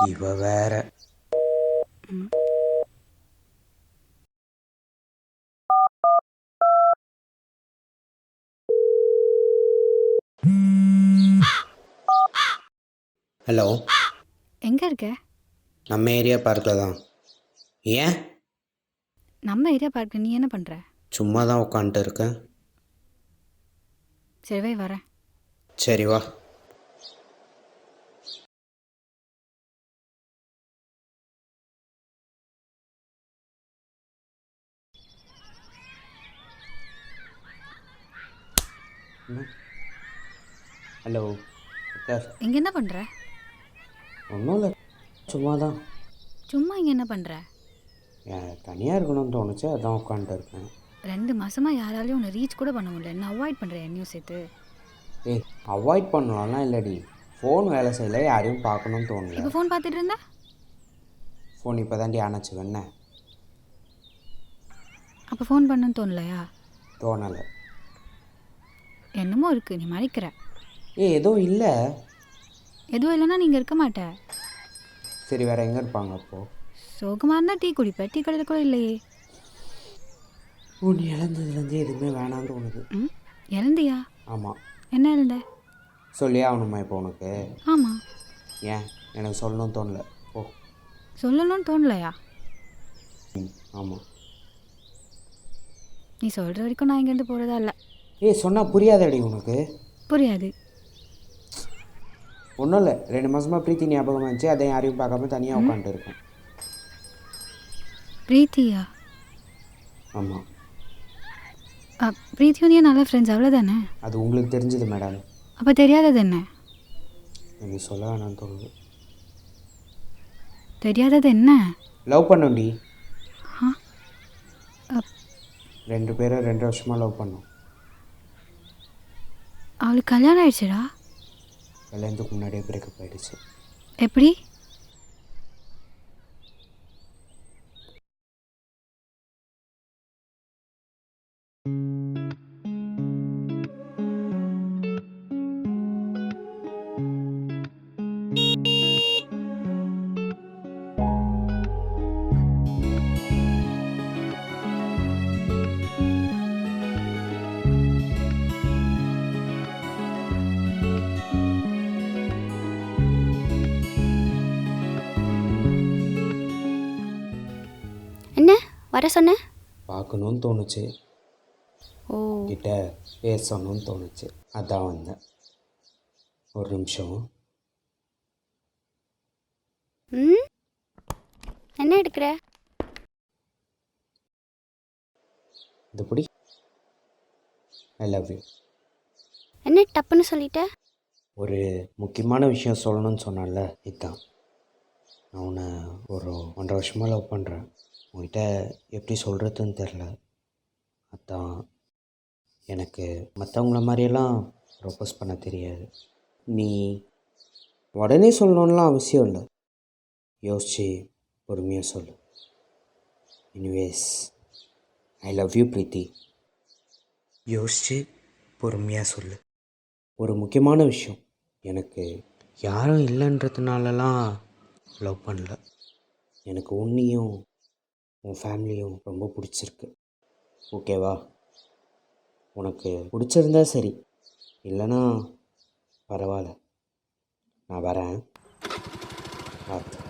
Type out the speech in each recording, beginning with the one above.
இவ வேற. ஹலோ, எங்கே இருக்க? நம்ம ஏரியா பார்க்கில் தான். ஏன்? நம்ம ஏரியா பார்க்க நீ என்ன பண்ணுற? சும்மா தான் உட்காந்துட்டு இருக்கேன். சரி வை வரேன். சரி வா. Hello sir. இங்கே என்ன பண்ணுற? ஒன்றும் இல்லை, சும்மா தான். சும்மா இங்கே என்ன பண்ணுற? தனியாக இருக்கணும்னு தோணுச்சு, அதான் உட்காந்துட்டு இருக்கேன். 2 மாதமாக யாராலையும் உன்னை ரீச் கூட பண்ண முடியல. என்ன அவாய்ட் பண்ணுறேன் என்னையும் சேர்த்து. ஏய், அவாய்ட் பண்ணலாம்லாம் இல்லடி, ஃபோன் வேலை செய்யல, யாரையும் பார்க்கணும்னு தோணல. இப்போ ஃபோன் பார்த்துட்டு இருந்தா? ஃபோன் இப்போ தாண்டி ஆனச்சு வேணே. அப்போ ஃபோன் பண்ணணும்னு தோணலையா? தோணலை. என்னமோ இருக்குது, நீ மறைக்கிற. எதுவும் இல்லை. எதுவும் இல்லைன்னா நீங்கள் இருக்க மாட்ட. சரி, வேறு எங்கே இருப்பாங்க அப்போது? சோகமாக இருந்தால் டீ குடிப்பேன், டீ கடையில் கூட இல்லையே. நீ இழந்ததுலேருந்து எதுவுமே வேணான்னு தோணுது. இழந்தியா? ஆமாம். என்ன இழந்த? சொல்லியே ஆகணுமா இப்போ உனக்கு? ஆமாம். ஏன்? எனக்கு சொல்லணும்னு தோணல. ஓ, சொல்லணும்னு தோணலையா? ஆமாம். நீ சொல்கிற வரைக்கும் நான் இங்கேருந்து போகிறதா இல்லை. சொன்னால் புரியாதடி உனக்கு? புரியாது. ஒன்றும் இல்லை, 2 மாதமாக பிரீத்தி ஞாபகம் வந்துச்சு, அதை யாரையும் பார்க்காம தனியாக உட்காந்துட்டு இருக்கேன். பிரீத்தியா? ஆமாம். பிரீத்தியும் நீ நல்ல ஃப்ரெண்ட்ஸ் அவ்வளோதானே? அது உங்களுக்கு தெரிஞ்சது மேடம். அப்போ தெரியாதது என்ன? எனக்கு சொல்ல வேணாம்னு தோணுது. தெரியாதது என்ன? லவ் பண்ணுண்டி. ஆ 2 பேரும் 2 வருஷமாக லவ் பண்ணோம். அவளுக்கு கல்யாணம் ஆயிடுச்சுடா. கல்யாணத்துக்கு முன்னாடியே பிரேக்கப் ஆகிடுச்சு. எப்படி? என்ன வர சொன்ன? பார்க்கணுன்னு தோணுச்சு, ஓ கிட்ட பேசணும்னு தோணுச்சு, அதான் வந்தேன். ஒரு நிமிஷம். ம் என்ன எடுக்கிற? இது பிடி. ஐ லவ் யூ. என்ன டப்புன்னு சொல்லிட்ட? ஒரு முக்கியமான விஷயம் சொல்லணும்னு சொன்னால, இதுதான். நான் உன்னை ஒரு 1.5 வருஷமாக லவ் பண்ணுறேன். உன்கிட்ட எப்படி சொல்கிறதுன்னு தெரில. அதான், எனக்கு மற்றவங்கள மாதிரியெல்லாம் ப்ரொப்போஸ் பண்ண தெரியாது. நீ உடனே சொல்லணும்லாம் அவசியம் இல்லை, யோசிச்சு பொறுமையாக சொல்லு. எனிவேஸ், ஐ லவ் யூ பிரீத்தி. யோசிச்சு பொறுமையாக சொல்லு. ஒரு முக்கியமான விஷயம், எனக்கு யாரும் இல்லைன்றதுனாலலாம் லவ் பண்ணல. எனக்கு உன்னையும் உன் ஃபேமிலியும் ரொம்ப பிடிச்சிருக்கு. ஓகேவா? உனக்கு பிடிச்சிருந்தா சரி, இல்லைன்னா பரவாயில்ல, நான் வரேன். பார்த்து.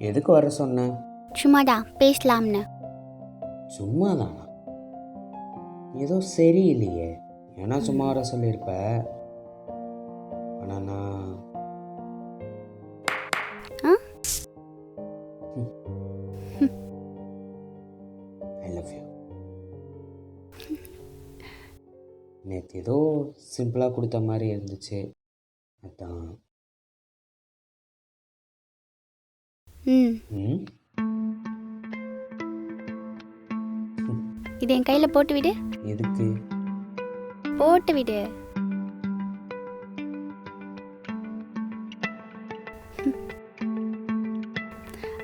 எதுக்கு வர சொன்னேன்? சும்மாதான் பேசலாம்னு. சும்மாதானா? ஏதோ சரியில்லையே. ஏன்னா சும்மா வர சொல்லியிருப்ப. ஆனால் நான் ஐ லவ் யூ. நேற்று ஏதோ சிம்பிளாக கொடுத்த மாதிரி இருந்துச்சு, அதான். ம் ம் இது என் கையில் போட்டு விடு. எதுக்கு? போட்டு விடு.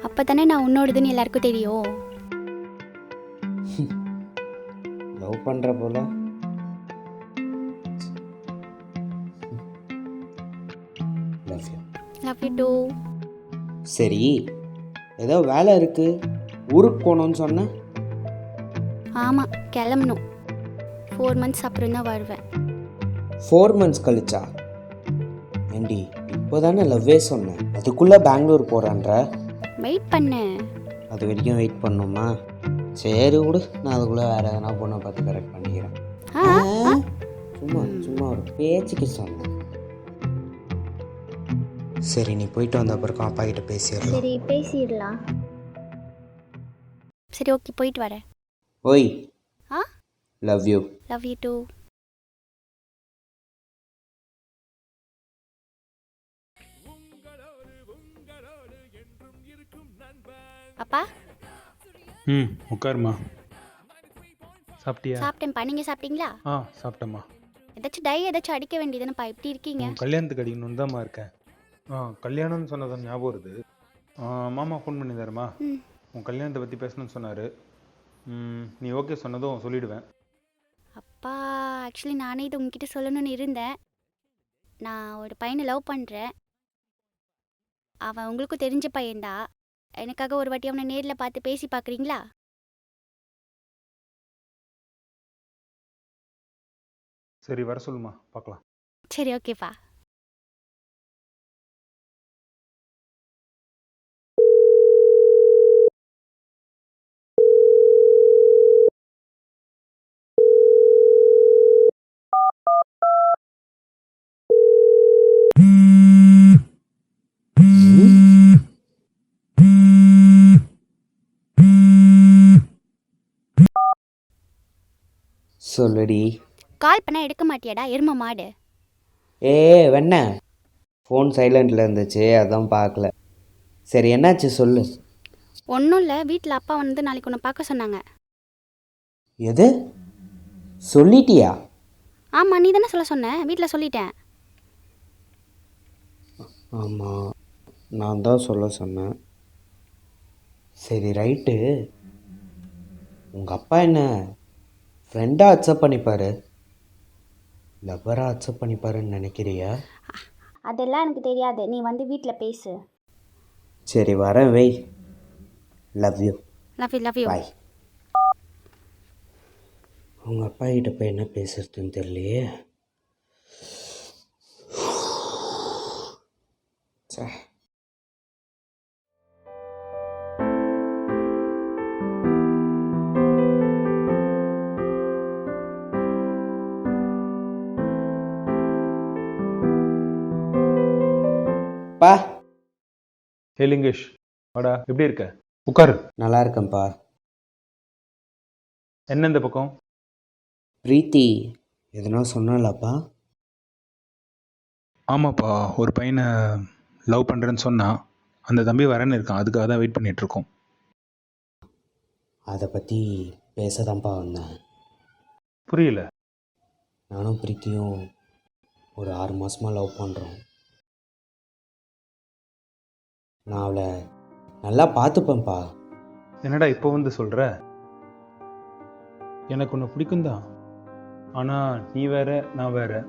அப்போ தானே நான் உன்னோடதுன்னு எல்லாருக்கும் தெரியும். லவ் பண்ணுற போல. Love you. Love you too. சரி, ஏதோ வேலை இருக்குது, ஊருக்கு போகணுன்னு சொன்னேன். ஆமாம், கிளம்பணும். 4 months அப்புறம் தான் வருவேன். 4 months கழிச்சா? ஏண்டி இப்போ தானே லவ்வே சொன்னேன், அதுக்குள்ளே பெங்களூர் போகிறான்ற. வெயிட் பண்ணு. அது வரைக்கும் வெயிட் பண்ணணுமா? சரி விடு, நான் அதுக்குள்ளே வேறு எதனா பொண்ணை பார்த்து கரெக்ட் பண்ணிக்கிறேன். சும்மா சும்மா ஒரு பேச்சுக்கு சொன்னேன். சரி, நீ போயிட்டு வந்த அப்புறம் அப்பா கிட்ட பேசிடலாம். சரி, பேசிடலாம். சரி, ஓகே, போயிட்டு வரேன். ஓய், ஆ love you. Love you too. அப்பா, உட்காருமா. சாப்பிட்டியா? சாப்பிட்டேன்ப்பா. நீங்கள் சாப்பிட்டீங்களா? சாப்பிட்டேம்மா. ஏதாச்சும் டை ஏதாச்சும் அடிக்க வேண்டியதுன்னுப்பா. எப்படி இருக்கீங்க? கல்யாணத்துக்கு அடிக்கணும்னு தான்மா இருக்கேன். கல்யாணம்னு சொன்னதான் ஞாபகம் வருது. மாமா ஃபோன் பண்ணியிருந்தாருமா. ம் உன் கல்யாணத்தை பற்றி பேசணும்னு சொன்னார். நீ ஓகே சொன்னதும் சொல்லிவிடுவேன். அப்பா, ஆக்சுவலி நானே இது உங்ககிட்ட சொல்லணும்னு இருந்தேன். நான் ஒரு பையனை லவ் பண்ணுறேன். அவன் உங்களுக்கும் தெரிஞ்ச பையன்தான். எனக்காக ஒரு வாட்டி அவனை நேரில் பார்த்து பேசி பார்க்குறீங்களா? சரி, வர சொல்லுமா, பார்க்கலாம். சரி, ஓகேப்பா. சொல்லுடி. கால் பண்ணால் எடுக்க மாட்டியாடா, எரும மாடு? வெண்ண, ஃபோன் சைலண்டில் இருந்துச்சு, அதான் பார்க்கல. சரி, என்னாச்சு சொல்லு. ஒன்றும் இல்லை, வீட்டில் அப்பா வந்து நாளைக்கு உன்னை பார்க்க சொன்னாங்க. எது சொல்லிட்டியா? ஆமாம், நீ தானே சொல்ல சொன்ன. வீட்டில் சொல்லிட்டேன். ஆமாம், நான் தான் சொல்ல சொன்னேன். சரி, ரைட்டு. உங்கள் அப்பா என்ன ஃப்ரெண்டாக அக்செப்ட் பண்ணிப்பார், லவ்வராக அக்செப்ட் பண்ணிப்பாருன்னு நினைக்கிறியா? அதெல்லாம் எனக்கு தெரியாது. நீ வந்து வீட்டில் பேசு. சரி, வரேன், வெய். Love you. Love you, love you. Bye. உங்கள் அப்பா கிட்ட போய் என்ன பேசுறதுன்னு தெரியலையே. சே. பா, ஹே லிங்கேஷ், வாடா. எப்படி இருக்க? உட்காரு. நல்லா இருக்கேன்ப்பா. என்ன இந்த பக்கம்? பிரீத்தி எதனா சொன்னாலாப்பா? ஆமாப்பா, ஒரு பையனை லவ் பண்ணுறேன்னு சொன்னான். அந்த தம்பி வரேன்னு இருக்கான், அதுக்காக தான் வெயிட் பண்ணிகிட்ருக்கோம். அதை பற்றி பேசதான்ப்பா வந்தேன். புரியல. நானும் பிரீத்தியும் ஒரு 6 மாதமாக லவ் பண்ணுறோம். நான் அவளை நல்லா பார்த்துப்பேன்ப்பா. என்னடா இப்போ வந்து சொல்கிற? எனக்கு உன்னை பிடிக்கும்தான், ஆனால் நீ வேற, நான் வேற.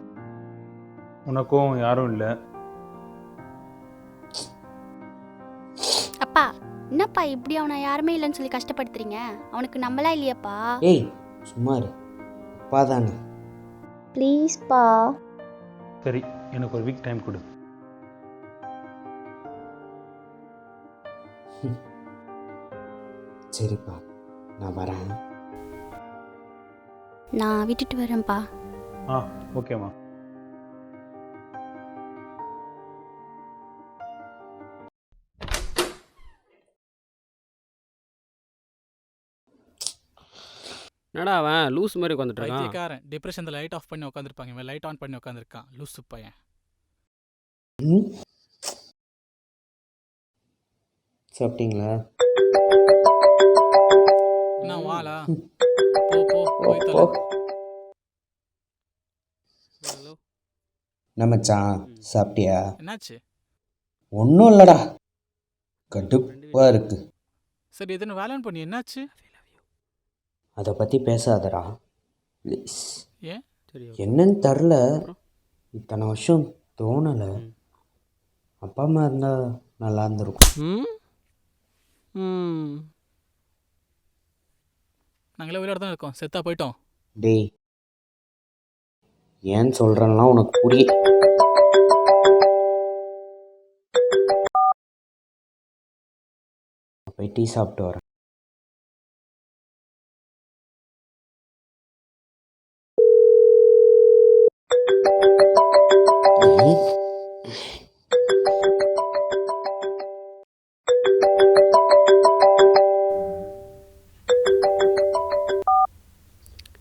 உனக்கும் யாரும் இல்லை. அப்பா, என்னப்பா இப்படி அவனை யாருமே இல்லைன்னு சொல்லி கஷ்டப்படுத்துறீங்க? அவனுக்கு நம்மளா இல்லையாப்பா? ஏய், சும்மா இரு. அப்பா தானே. ப்ளீஸ்ப்பா. சரி, எனக்கு ஒரு வீக் டைம் கொடு. சரிப்பா, நான் வரேன். நான் விட்டுட்டு வரேன்ப்பா. ஓகேம்மா. என்னடா அவன் லூஸ் மாதிரி உட்காந்துட்டு இருக்கான். பைத்தியக்காரன் டிப்ரெஷனில் லைட் ஆஃப் பண்ணி உட்காந்துருப்பாங்க, இவன் லைட் ஆன் பண்ணி உட்காந்துருக்கான் லூசு பையன். ம் சாப்பிட்டீங்களா? என்ன வாளா? போ போ போய் ஓ தொலை. ஹலோ. என்ன மச்சான் சாப்பிட்டியா? என்னாச்சு? ஒன்றும் இல்லைடா, கடுப்பாக இருக்கு. சரி எதுன்னு வேலைன்னு பண்ணி என்னாச்சு? அதை பற்றி பேசாதடா ப்ளீஸ். ஏன்? சரி என்னன்னு தெரில, அப்புறம்? இத்தனை வருஷம் தோணலை. ம். அப்பா அம்மா இருந்தால் நல்லா இருந்திருக்கும். ம் ம் நாங்களே உயிரோட தான் இருக்கோம், செத்தா போயிட்டோம். டேய், ஏன்னு சொல்கிறேன்னா உனக்கு புரிய. போய் டீ சாப்பிட்டு வரேன்.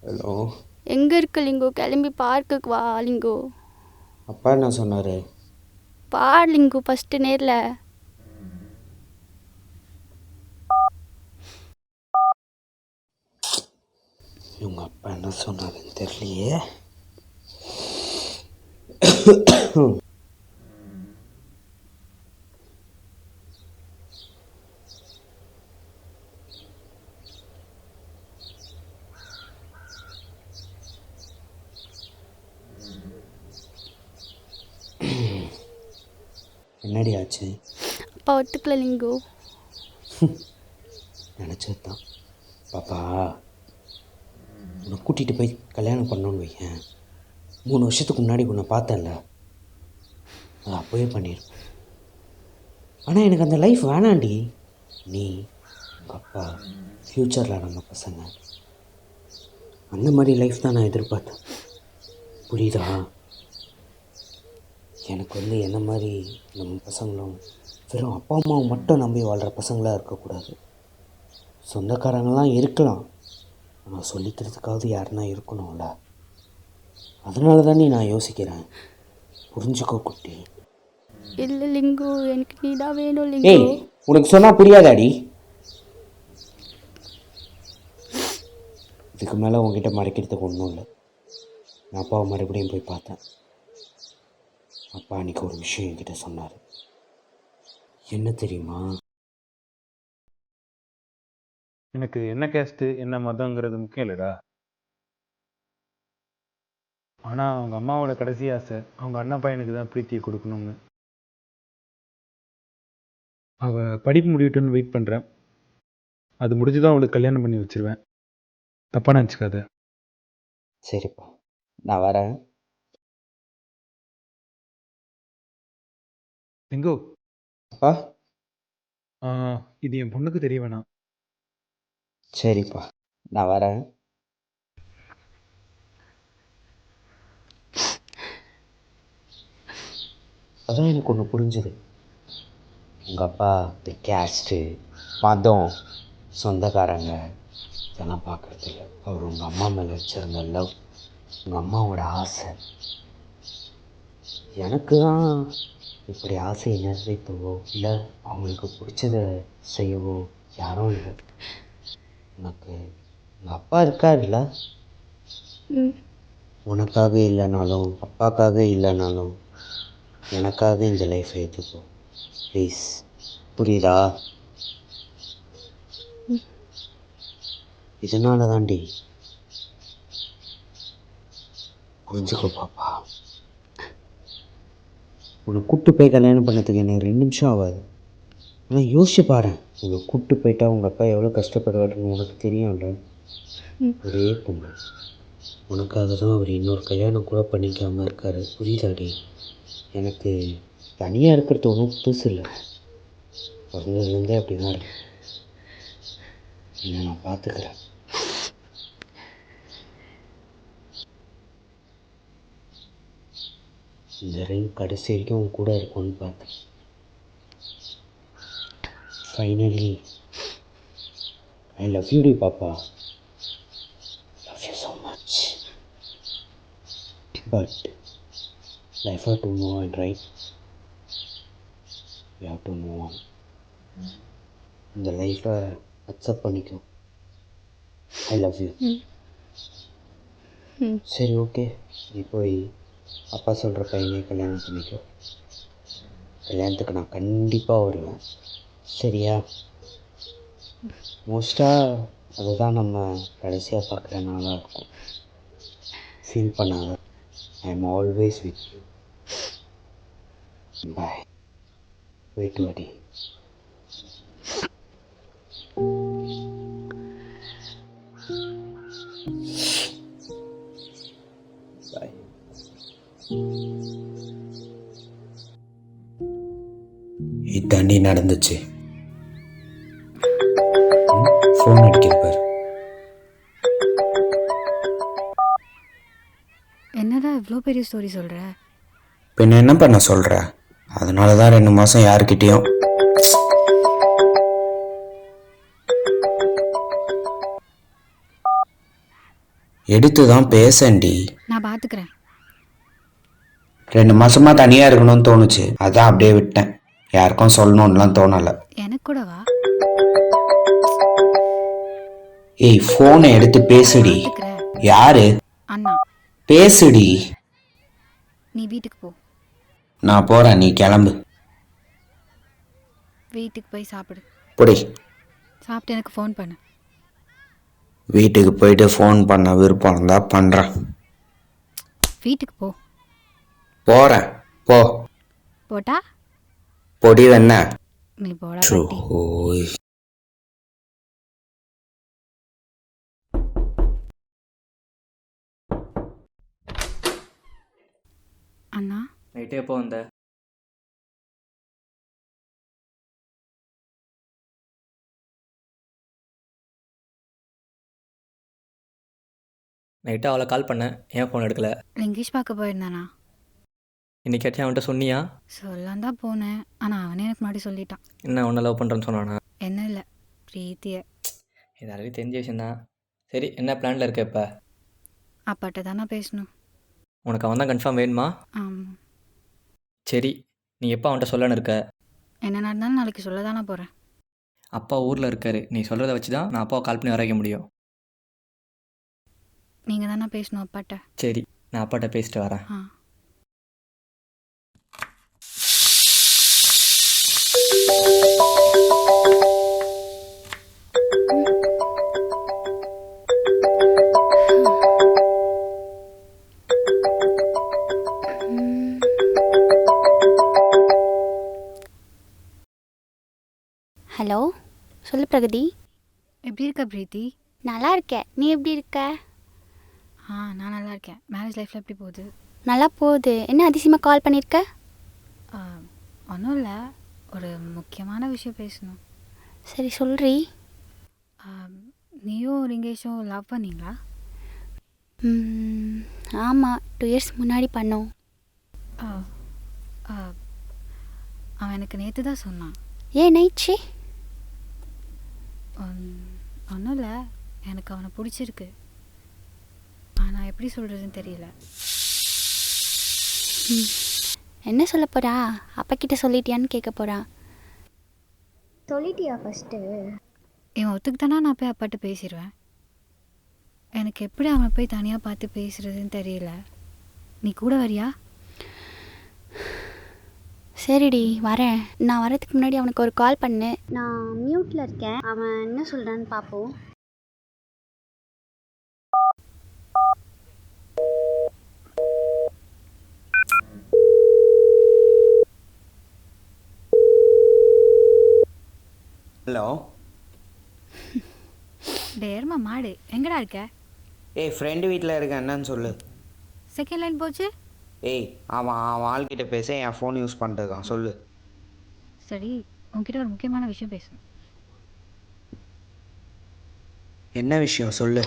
ஹலோ. எங்கே இருக்கு லிங்கோ? கிளம்பி பார்க்குக்கு வா லிங்கோ. அப்பா என்ன சொன்னார்? பார் லிங்கோ ஃபஸ்ட்டு நேரில். இவங்க அப்பா என்ன சொன்னாருன்னு தெரியலையே. என்னடி ஆச்சு? அப்பா ஒத்துக்கல லிங்கோ. நினச்சது தான். பாப்பா உன்னை கூட்டிகிட்டு போய் கல்யாணம் பண்ணோன்னு வையேன், 3 வருஷத்துக்கு முன்னாடி உன்னை பார்த்தேன்ல, அது அப்போவே பண்ணியிருப்பேன். ஆனால் எனக்கு அந்த லைஃப் வேணாண்டி. நீ, உங்கள் அப்பா, ஃப்யூச்சரில் நம்ம பசங்க, அந்த மாதிரி லைஃப் தான் நான் எதிர்பார்த்தேன். புரியுதா? எனக்கு என்ன மாதிரி நம்ம பசங்களும் வெறும் அப்பா அம்மாவை மட்டும் நம்பி வாழ்கிற பசங்களாக இருக்கக்கூடாது. சொந்தக்காரங்களாம் இருக்கலாம், ஆனால் சொல்லிக்கிறதுக்காவது யாருன்னா இருக்கணும்ல. அதனால தானே நான் யோசிக்கிறேன். புரிஞ்சுக்கோ குட்டி. இல்லை லிங்கோ, எனக்கு நீ தான் வேணும் ஏய், லிங்கோ. உனக்கு சொன்னால் புரியாதாடி? இதுக்கு மேலே உங்ககிட்ட மறைக்கிறதுக்கு ஒன்றும் இல்லை. நான் அப்பாவை மறுபடியும் போய் பார்த்தேன். அப்பா அன்றைக்கி ஒரு விஷயம் என்கிட்ட சொன்னார். என்ன தெரியுமா? எனக்கு என்ன கேஸ்ட்டு என்ன மதங்கிறது முக்கியம் இல்லைடா. ஆனால் அவங்க அம்மாவோட கடைசி ஆசை அவங்க அண்ணன் பையனுக்கு தான் பிரீத்தியை கொடுக்கணும்னு. அவள் படிப்பு முடியட்டுன்னு வெயிட் பண்ணுறேன். அது முடிஞ்சு தான் அவளுக்கு கல்யாணம் பண்ணி வச்சிருவேன். தப்பாக நினச்சிக்காத. சரிப்பா, நான் வரேன். எங்கோ அப்பா. இது என் பொண்ணுக்கு தெரிய வேணாம். சரிப்பா, நான் வரேன். அதான் எனக்கு ஒன்று புரிஞ்சுது. உங்கள் அப்பா இந்த கேஸ்ட்டு, மதம், சொந்தக்காரங்க இதெல்லாம் பார்க்குறது இல்லை. அவர் உங்கள் அம்மா மேலே வச்சுருந்த லவ், உங்கள் அம்மாவோட ஆசை. எனக்கு தான் இப்படி ஆசையை நிறைவேற்றவோ இல்லை அவங்களுக்கு பிடிச்சதை செய்யவோ யாரும் இல்லை. உனக்கு உங்கள் அப்பா இருக்காருல்ல, உனக்காக இல்லைனாலும் அப்பாக்காக இல்லைனாலும் எனக்காக இந்த லைஃப்பை ஏற்றுக்கோ ப்ளீஸ். புரியுதா? இதனால தாண்டி. புரிஞ்சுக்கோ பாப்பா. உன்னை கூப்பிட்டு போய் கல்யாணம் பண்ணதுக்கு எனக்கு 2 நிமிஷம் ஆகாது. ஆனால் யோசிச்சு பாரு, உன்னை கூப்பிட்டு போயிட்டா உங்கள் அப்பா எவ்வளோ கஷ்டப்படுவாருன்னு உனக்கு தெரியும்ல. ஒரே பொண்ணு, உனக்காக தான் அவர் இன்னொரு கல்யாணம் கூட பண்ணிக்காமல் இருக்கார். புரியுதாடி? எனக்கு தனியாக இருக்கிறது ஒன்றும் புதுசு இல்லை, பிறந்ததுலேருந்தே அப்படி தான் இருக்கு. என்னை நான் பார்த்துக்கிறேன். இந்த ரிங் கடைசி வரைக்கும் உன் கூட இருக்கும்னு பார்த்தேன். ஃபைனலி ஐ லவ் யூ டி பாப்பா. much. But life have to move on, right? We have to move on. இந்த லைஃப்பை அக்செப்ட் பண்ணிக்கும். ஐ லவ் யூ. சரி ஓகே, நீ போய் அப்பா சொல்கிற பையனே கல்யாணம் பண்ணிக்கோ. கல்யாணத்துக்கு நான் கண்டிப்பாக வருவேன், சரியா? மோஸ்ட்டாக அதுதான் நம்ம கடைசியாக பார்க்குற நாளாக இருக்கும். ஃபீல் பண்ணாத, I am always with you. Bye. Wait வடி. பாய். இதாண்டி நடந்துச்சு. ஃபோன் அடிக்கிறப்பார். என்னடா இவ்வளோ பெரிய ஸ்டோரி சொல்கிற? பின்ன என்ன பண்ண சொல்கிற? அதனால தான் 2 மாதம் யாருக்கிட்டேயும் எடுத்து தான் பேசண்டி. நான் பார்த்துக்கிறேன். 2 மாசமா தனியாக இருக்கணும்னு தோணுச்சு, அதான் அப்படியே விட்டேன். யாருக்கும் சொல்லணும்லாம் தோணலை. எனக்கு கூடவா? ஏய், ஃபோனை எடுத்து பேசுடி. பார்த்துக்கிறேன். யாரு? அண்ணா, பேசுடி. நீ வீட்டுக்கு போ. நான் போகிறேன், நீ கிளம்பு. வீட்டுக்கு போய் சாப்பிடு. புடி. சாப்பிட்டு எனக்கு ஃபோன் பண்ணு. வீட்டுக்கு போயிட்டு ஃபோன் பண்ண விருப்பம் இருந்தால் பண்ணுறேன். வீட்டுக்கு போ. போகிறேன், போ. போட்டா பொடி வேண. நீ போடா பட்டி. ஓய். அண்ணா, நைட்டே எப்போ வந்த? நைட்டு அவளை கால் பண்ணேன், ஏன் ஃபோன் எடுக்கல? லிங்கேஷ் பார்க்க போயிருந்தானா? இன்னைக்காச்சும் அவன்கிட்ட சொன்னியா? சொல்லான் தான் போனேன், ஆனால் அவனே எனக்கு முன்னாடி சொல்லிட்டான். என்ன உன்னை லவ் பண்ணுறேன்னு சொன்னானா? என்ன இல்லை, பிரீத்தியை. இது ஆல்ரெடி தெரிஞ்ச விஷயந்தான். சரி, என்ன பிளானில் இருக்க இப்போ? அப்பாட்ட தானே பேசணும். உனக்கு அவன் தான் கன்ஃபார்ம் வேணுமா? ஆமாம். சரி, நீ எப்போ அவன்கிட்ட சொல்லன்னு இருக்க? என்ன நடந்தாலும் நாளைக்கு சொல்ல தானே போகிறேன். அப்பா ஊரில் இருக்காரு, நீ சொல்கிறத வச்சு தான் நான் அப்பாவை கால் பண்ணி வர வைக்க முடியும். நீங்கள் தானே பேசணும் அப்பாட்ட. சரி, நான் அப்பாட்ட பேசிட்டு வரேன். ஆ. ஹலோ, சொல்லு பிரகதி. எப்படி இருக்க பிரீத்தி? நல்லா இருக்கேன், நீ எப்படி இருக்க? நான் நல்லா இருக்கேன். மேரேஜ் லைஃப்பில் எப்படி போகுது? நல்லா போகுது. என்ன அதிசயமாக கால் பண்ணியிருக்க? ஒன்றும் இல்லை, ஒரு முக்கியமான விஷயம் பேசணும். சரி சொல்றி. நீயும் லிங்கேஷும் லவ் பண்ணீங்களா? ஆமாம், 2 இயர்ஸ் முன்னாடி பண்ணோம். அவன் எனக்கு நேற்று தான் சொன்னான். ஏன் நைட்சி? ஒன்றும் இல்லை, எனக்கு அவனை பிடிச்சிருக்கு. ஆனால் எப்படி சொல்கிறதுன்னு தெரியல. என்ன சொல்ல போறா? அப்பா கிட்ட சொல்லிட்டியான்னு கேட்க போறா. சொல்லிட்டியா ஃபஸ்ட்டு? இவன் ஒத்துக்கிட்டானா நான் போய் அப்பாட்ட பேசிடுவேன். எனக்கு எப்படி அவனை போய் தனியாக பார்த்து பேசுகிறதுன்னு தெரியல. நீ கூட வரியா? சரிடி, வரேன். நான் வரதுக்கு முன்னாடி அவனுக்கு ஒரு கால் பண்ணு. நான் மியூட்டில் இருக்கேன், அவன் என்ன சொல்கிறான்னு பார்ப்போம். ஹலோ. டேர்மா மாடு, எங்கடா இருக்க? ஏய், ஃப்ரெண்டு வீட்டில் இருக்க, என்னன்னு சொல்லு. செகண்ட் லைன் போச்சு. ஏய், அவன் ஆள்கிட்ட பேச என் ஃபோன் யூஸ் பண்ணிட்டுருக்கான், சொல்லு. சரி, உன்கிட்ட ஒரு முக்கியமான விஷயம் பேசணும். என்ன விஷயம் சொல்லு.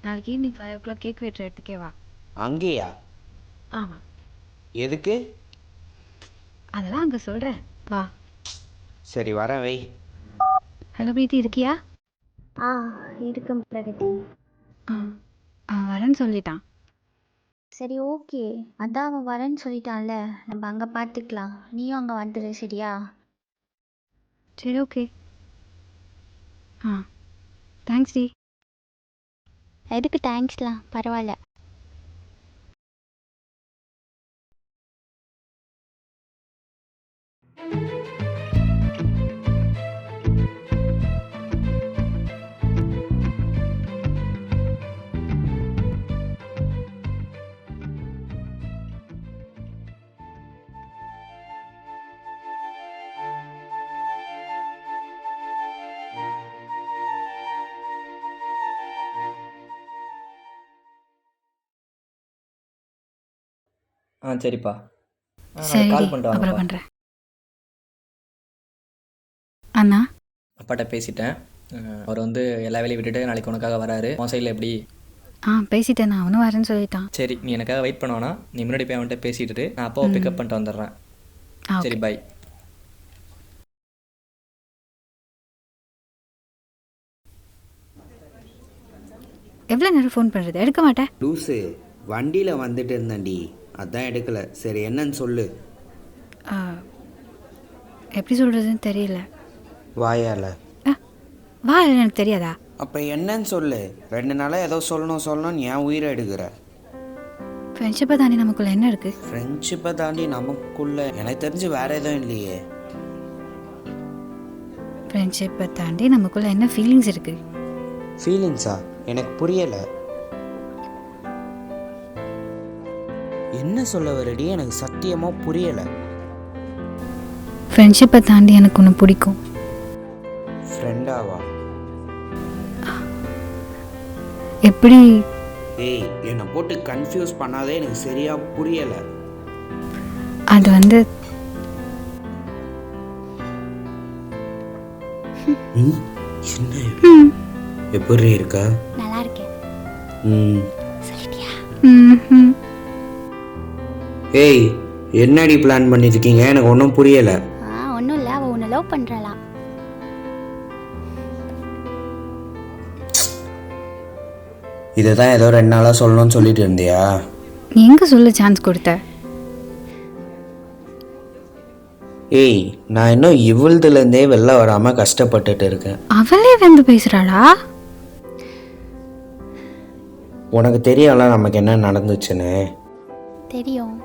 நாளைக்கு ஈவினிங் 5 o'clock கேக் வெட்டுற இடத்துக்கே வா. அங்கேயா? ஆமாம். எதுக்கு? அதெல்லாம் அங்கே சொல்கிறேன், வா. சரி, வரேன், வை. ஹலோ பிரீத்தி, இருக்கியா? இருக்கும் பிரகதி. அவன் வரேன்னு சொல்லிட்டான். சரி ஓகே, அதான் அவன் வரேன்னு சொல்லிட்டான்ல, நம்ம அங்கே பார்த்துக்கலாம். நீயும் அங்கே வந்துடு சரியா? சரி ஓகே. Thanks D. எதுக்கு தேங்க்ஸ்லாம், பரவாயில்ல. சரிப்பா. சரி கால் பண்ணிட்டு அப்புறம் வாங்கப்பா. பண்ணுறேன். அண்ணா அப்பாட்ட பேசிட்டேன். அவர் வந்து எல்லா வேலையும் விட்டுட்டு நாளைக்கு உனக்காக வராரு. உன் சைடில் எப்படி? பேசிட்டேன், நான் அவனும் வரேன்னு சொல்லிட்டான். சரி, நீ எனக்காக வெயிட் பண்ண வேணாம். நீ முன்னாடி போய் அவன்கிட்ட பேசிட்டு நான் அப்பாவை பிக்கப் பண்ணிட்டு வந்துடுறேன். சரி, ஓகே. பாய். எவ்வளோ நேரம் ஃபோன் பண்ணுறது, எடுக்க மாட்டேன். லூஸு, வண்டியில் வந்துட்டு இருந்தேன்டி, அதான் எடுக்கலை. சரி என்னன்னு சொல்லு. எப்படி சொல்கிறதுன்னு தெரியல. வாயால். வா, எனக்கு தெரியாதா? அப்போ என்னன்னு சொல்லு. 2 நாளாக ஏதோ சொல்லணும்னு என் உயிரை எடுக்கிற. ஃப்ரெண்ட்ஷிப்பை தாண்டி நமக்குள்ள என்ன இருக்குது? ஃப்ரெண்ட்ஷிப்பை தாண்டி நமக்குள்ள எனக்கு தெரிஞ்சு வேறு எதுவும் இல்லையே. ஃப்ரெண்ட்ஷிப்பை தாண்டி நமக்குள்ள என்ன ஃபீலிங்ஸ் இருக்குது? ஃபீலிங்ஸா? எனக்கு புரியலை. என்ன சொல்ல வரடி? எனக்கு சத்தியமாக புரியலை. ஃப்ரெண்ட்ஷிப்பை தாண்டி எனக்கு ஒன்று பிடிக்கும். ஃப்ரெண்டாவா? எப்படி? ஏய், என்னை போட்டு கன்ஃபியூஸ் பண்ணாதே, எனக்கு சரியா புரியலை. அது வந்து என்ன எப்படி இருக்கா? நல்லா இருக்கேன். சொல்லிட்டியா? ஏய், என்னடி பிளான் பண்ணியிருக்கீங்க? எனக்கு ஒன்றும் புரியலை. ஒன்றும் இல்லை, அவள் உன்னை லவ் பண்ணுறாளாம். இதை தான் ஏதோ 2 நாளாக சொல்லணும்னு சொல்லிட்டு இருந்தியா? நீ எங்கே சொல்ல சான்ஸ் கொடுத்த? ஏய், நான் இன்னும் இவ்வளதுலேருந்தே வெளில வராமல் கஷ்டப்பட்டுட்டு இருக்கேன். அவளே வந்து பேசுகிறாளா? உனக்கு தெரியல நமக்கு என்ன நடந்துச்சுன்னு? தெரியும்.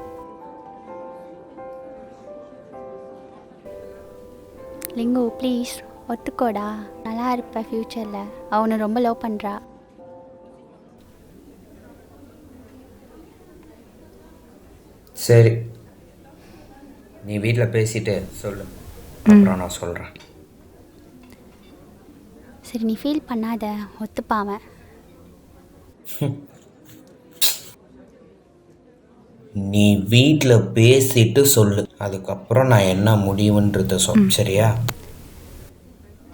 லிங்கு ப்ளீஸ் ஒத்துக்கோடா, நல்லா இருப்ப ஃப்யூச்சரில். அவனை ரொம்ப லவ் பண்ணுறா. சரி, நீ வீட்டில் பேசிட்டு சொல்லு, அப்புறம் நான் சொல்கிறேன். சரி, நீ ஃபீல் பண்ணாத, ஒத்துப்பாவன். நீ வீட்டில் பேசிட்டு சொல்லு, அதுக்கப்புறம் நான் என்ன முடிவுன்றத சொல். சரியா?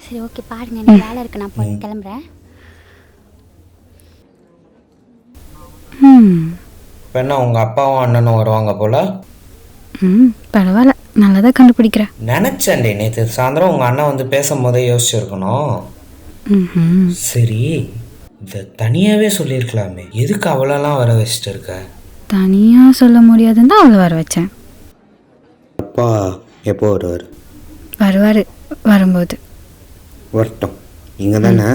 சரி ஓகே, பாருங்க, எனக்கு வேலை இருக்கு, நான் போய் கிளம்புறேன். இப்போ என்ன உங்கள் அப்பாவும் அண்ணனும் வருவாங்க போல? பரவாயில்ல, நல்லா தான் கண்டுபிடிக்கிறேன். நினச்சேன்டே, நேற்று சாயந்தரம் உங்கள் அண்ணன் வந்து பேசும்போதே யோசிச்சிருக்கணும். சரி, இதை தனியாகவே சொல்லியிருக்கலாமே, எதுக்கு அவளெல்லாம் வர வச்சுட்டு இருக்க? தனியாக சொல்ல முடியாதுன்னு தான் அவளை வர வச்சேன். அப்பா எப்போ வருவார்? வருவார், வரும்போது. வரட்டும், இங்கே தானே.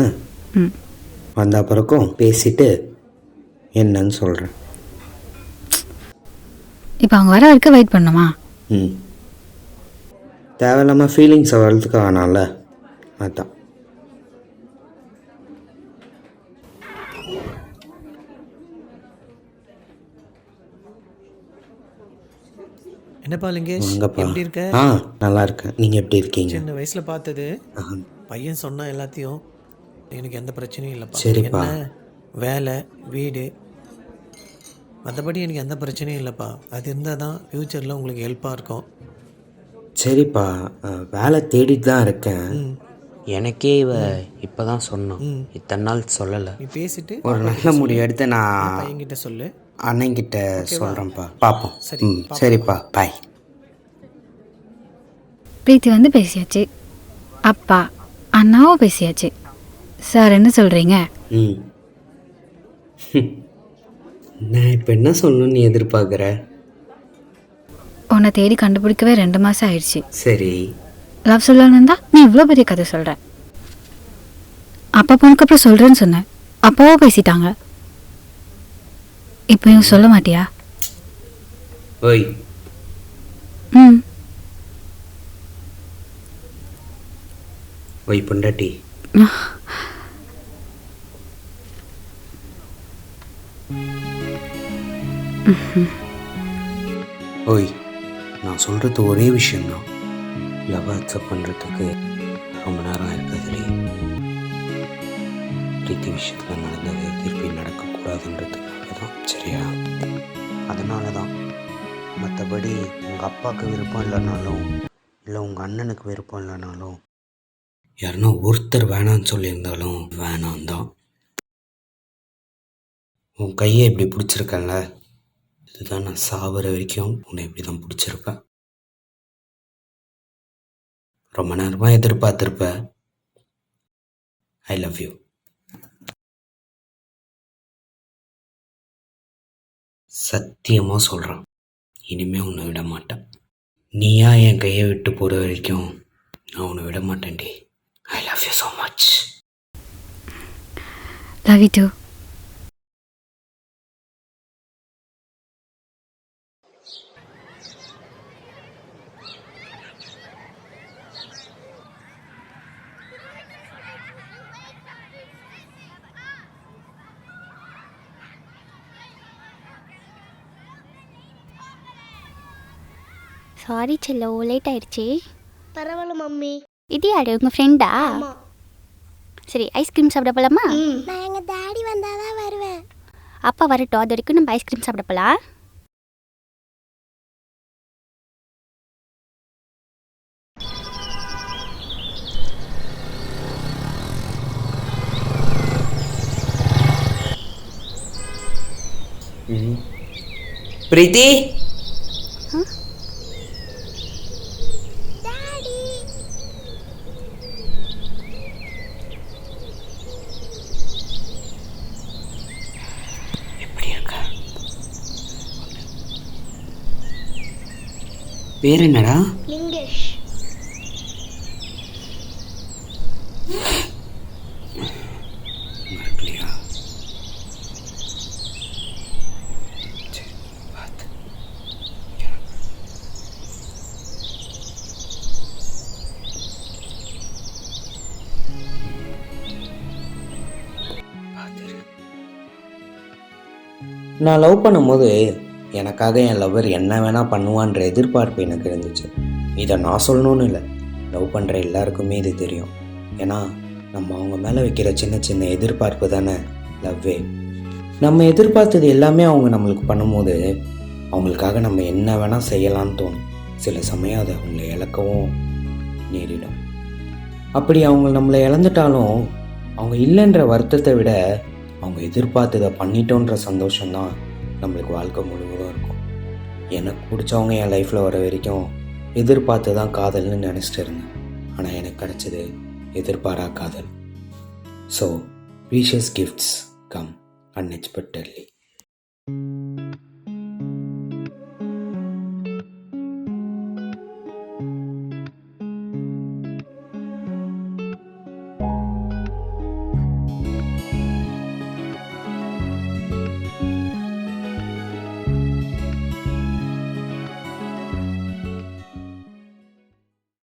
வந்த பிறக்கும் பேசிட்டு என்னன்னு சொல்கிறேன். இப்போ அவங்க வர வரைக்கும் வெயிட் பண்ணுமா? தேவையில்லாமல் ஃபீலிங்ஸை வளர்த்துக்க வேணாம்ல, அதான். என்னப்பா லிங்கேஷ், வாங்கப்பா. எப்படி இருக்க? நல்லா இருக்கேன். நீங்கள் எப்படி இருக்கீங்க? சின்ன வயசில் பார்த்தது பையன் சொன்னா எல்லாத்தையும், எனக்கு எந்த பிரச்சனையும் இல்லைப்பா. சரிப்பா. என்ன வேலை வீடு, மற்றபடி எனக்கு எந்த பிரச்சனையும் இல்லைப்பா. அது இருந்தால் தான் ஃப்யூச்சரில் உங்களுக்கு ஹெல்ப்பாக இருக்கும். சரிப்பா, வேலை தேடிட்டு தான் இருக்கேன். எனக்கே இப்போ தான் சொன்னோம், இத்தனை நாள் சொல்லலை. நீ பேசிட்டு ஒரு நல்ல முடிவு எடுத்து நான் பையன்கிட்ட சொல்லு. அண்ணன்கிட்ட சொல்கிறேன்ப்பா, பார்ப்போம். சரி, சரிப்பா, பாய். பிரீத்தி வந்து பேசியாச்சு, அப்பா அண்ணாவும் பேசியாச்சு. சார் என்ன சொல்கிறீங்க? நான் இப்போ என்ன சொல்லணும்னு எதிர்பார்க்குற? உன்னை தேடி கண்டுபிடிக்கவே 2 மாதம் ஆயிடுச்சு. சரி, லவ் சொல்லணும்னு தான் நீ இவ்வளோ பெரிய கதை சொல்கிற. அப்பா போனதுக்கப்புறம் சொல்கிறேன்னு சொன்னேன், அப்பாவோ பேசிட்டாங்க. இப்போயும் சொல்ல மாட்டியா? ஓய், ம். ஓய் பொண்டாட்டி, ஓய், நான் சொல்கிறது ஒரே விஷயந்தான். லவ் அக்செப்ட் பண்ணுறதுக்கு ரொம்ப நேரம் இருக்காதுலே. பிரீத்தி விஷயத்தில் நடந்தது திருப்பி நடக்கக்கூடாதுன்றதுக்காக தான். சரியா? அதனால தான். மற்றபடி உங்கள் அப்பாவுக்கு விருப்பம் இல்லைனாலும், இல்லை உங்கள் அண்ணனுக்கு விருப்பம் இல்லைனாலும், யாருன்னா ஒருத்தர் வேணான்னு சொல்லியிருந்தாலும் வேணாம் தான். உன் கையை இப்படி பிடிச்சிருக்கேன்ல, இதுதான் நான் சாவர வரைக்கும் உன்னை இப்படி தான் பிடிச்சிருப்பேன். ரொம்ப நேரமாக எதிர்பார்த்துருப்ப. ஐ லவ் யூ. சத்தியமாக சொல்கிறேன், இனிமே உன்னை விட மாட்டேன். நீயா என் கையை விட்டு போகிற வரைக்கும் நான் உன்னை விட மாட்டேன்டி. I love you so much. Love you too. Sorry செல்லோ, லேட் ஆயிடுச்சு. பரவாயில்ல மம்மி. இது யாரு, உங்கள் ஃப்ரெண்டா? ஆமா. சரி, ஐஸ்கிரீம் சாப்பிட போகலாமா? நான் எங்க டாடி வந்தாதான் வருவேன். அப்பா வரட்டும், அது வரைக்கும் நம்ம ஐஸ்கிரீம் சாப்பிட போகலாம். பிரீத்தி, எப்படி இருக்க? பேர் என்னடா? லிங்கேஷ். மறக்கலையா? சரி, பார்த்து. பார்த்துரு. நான் லவ் பண்ணும்போது எனக்காக என் லவ்வர் என்ன வேணால் பண்ணுவான்ற எதிர்பார்ப்பு எனக்கு இருந்துச்சு. இதை நான் சொல்லணும்னு இல்லை, லவ் பண்ணுற எல்லாருக்குமே இது தெரியும். ஏன்னா நம்ம அவங்க மேலே வைக்கிற சின்ன சின்ன எதிர்பார்ப்பு தானே லவ்வே. நம்ம எதிர்பார்த்தது எல்லாமே அவங்க நம்மளுக்கு பண்ணும்போது அவங்களுக்காக நம்ம என்ன வேணால் செய்யலான்னு தோணும். சில சமயம் அதை அவங்கள இழக்கவும் நேரிடும். அப்படி அவங்க நம்மளை இழந்துட்டாலும் அவங்க இல்லைன்ற வருத்தத்தை விட அவங்க எதிர்பார்த்ததை பண்ணிட்டோன்ற சந்தோஷம்தான் நம்மளுக்கு வாழ்க்கை முழுவதும் இருக்கும். எனக்கு பிடிச்சவங்க என் லைஃப்பில் வர வரைக்கும் எதிர்பார்த்து தான் காதல்னு நினச்சிட்டு இருந்தேன். ஆனால் எனக்கு கிடச்சது எதிர்பாரா காதல். So precious gifts come unexpectedly.